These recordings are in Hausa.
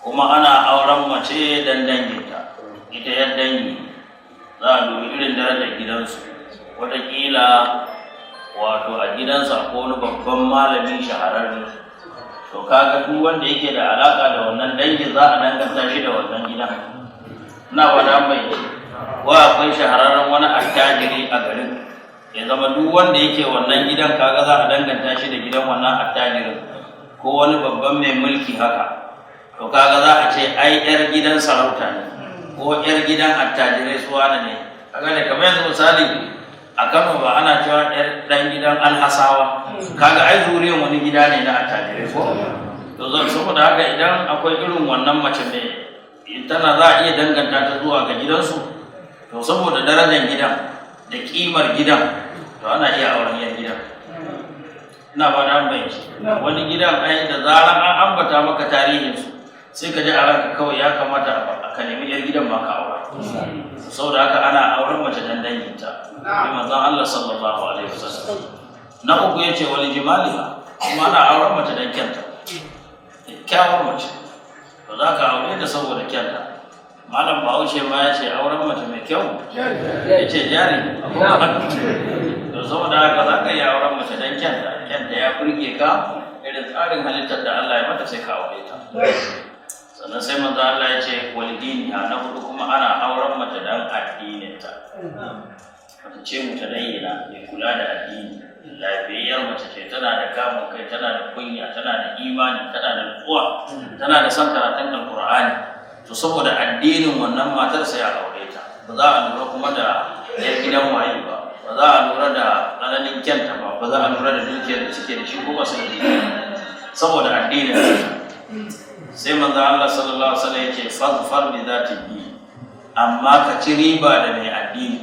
kuma ana auren mace dan danginta. Ita yan dangi za a dubi irin darajar gidansu, wataƙila wato a gidansa ko wani babban malami shahararre, to kaga duk wanda yake da alaka da wannan dangin za a danganta shi da wannan gidan. Ina wada mai wa akwai shahararren wani attajiri a garin, ya zama duk wanda yake wannan gidan kaga za a danganta shi da gidan wannan attajirin, ko wani babban mai mulki haka, to kaga za a ce ai yar gidan sarauta ne ko yar gidan attajirai su wani ne. Kaga ne kamar yanzu misali a Kano ba ana cewa yar dan gidan Alhasawa, kaga ai zuriyar wani gida ne na attajirai ko. To zan saboda haka idan akwai irin wannan mace mai tana za a iya danganta ta zuwa ga gidansu, to saboda darajar gidan da kimar gidan to ana iya auren yan gidan. Ina ba da bayanci wani gidan ai da zaran an ambata maka tarihinsu sai ka ji a ranka kawai ya kamata ka nemi yar gidan ma ka aura. Saboda haka ana auren mace dan danginta, bi manzon Allah sallallahu alaihi wasallam. Na uku yace wal jimaliha, kuma ana auren mace dan kyanta, kyawar mace ba za ka aure ta saboda kyanta. Malam Bahaushe ma ya ce auren mace mai kyau ya ce jari. To saboda haka za ka yi auren mace don kyanta, kyanta ya burge ka, irin tsarin halittar da Allah ya mata sai ka aure ta. Sannan sai manzo Allah ya ce walidini na hudu kuma ana auren mace don addininta. Mace ce mutadayyina mai kula da addini, lafiyayyar mace ce, tana da kamun kai, tana da kunya, tana da imani, tana da nutsuwa, tana da son karatun Alkur'ani. To saboda addinin wannan matar sai a aure ta. Ba za a lura kuma da yar gidan waye ba, ba za a lura da tsananin kyanta ba, ba za a lura da dukiyar da suke da shi ko ba su da saboda addinin ta. Sai manzo Allah sallallahu alaihi wasallam yake fadfar bi zati bi, amma ka ci riba da mai addini,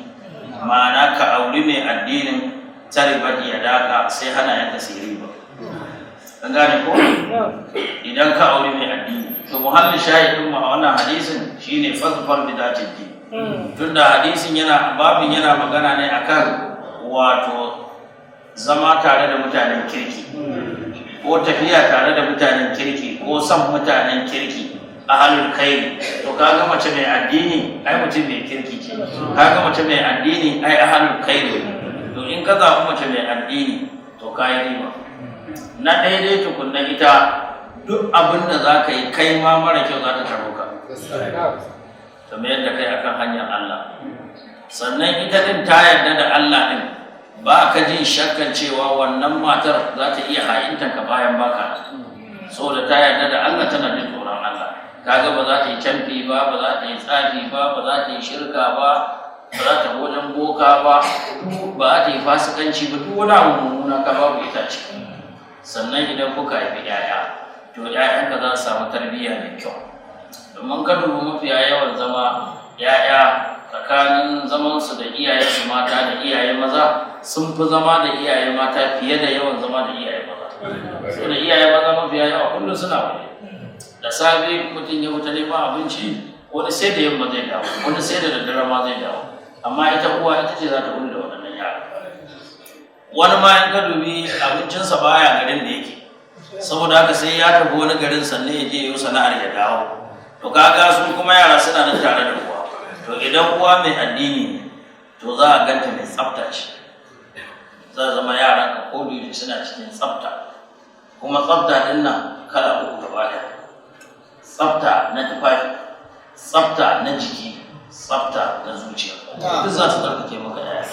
ma'ana ka auri mai addinin taribat ya daka sai hana yanka sirri ba. Kan gane ko idan ka auri mai addini, to muhallin shahidin mu a wannan hadisin shine fadfar bi zati bi. Tunda hadisin babin yana magana ne akan wato zama tare da mutanen kirki, ko tafiya tare da mutanen kirki, ko son mutanen kirki, ahlul khairi. To kaga mace mai addini ai mutum mai kirki ce, kaga mace mai addini ai ahlul khairi. To in ka zaɓi mace mai addini to kai riba. Na daidai tukunna ita duk abin da za ka yi kai ma mara kyau za ta taro ka, ta mayar da kai akan hanyar Allah. Sannan ita din ta yarda da Allah din, ba ka jin shakkan cewa wannan matar za ta iya ha'inta ka bayan baka, saboda ta yarda da Allah, tana jin tsoron Allah. Kaga ba za ta yi canfi ba, ba za ta yi tsafi ba, ba za ta yi shirka ba, ba za ta wajen boka ba, ba za ta yi fasikanci ba, duk wani abu mummuna ka babu ita ce. Sannan idan kuka haifi 'ya'ya, to 'ya'yanka za su samu tarbiyya mai kyau. Domin ka dubi mafiya yawan zama 'ya'ya tsakanin zamansu da iyayensu mata da iyaye maza sun fi zama da iyaye mata fiye da yawan zama da iyaye maza. So da iyaye maza mafiya yawa kullum suna waje. Da safe mutum ya wuta neman abinci, wani sai da yamma zai dawo, wani sai da daddare ma zai dawo. Amma ita uwa ita ce za ta wuni da waɗannan yara. Wani ma in ka dubi abincinsa baya garin da yake, saboda haka sai ya tafi wani garin sannan ya je yi sana'ar ya dawo. To kaga su kuma yara suna nan tare da uwa. To idan uwa mai addini ne, to za a ganta mai tsafta ce, za a zama yaran ka ko da suna cikin tsafta. Kuma tsafta din nan kala uku gaba ɗaya: tsafta na tufafi, tsafta na jiki, tsafta na zuciya. Duk za su tsarkake maka yaya.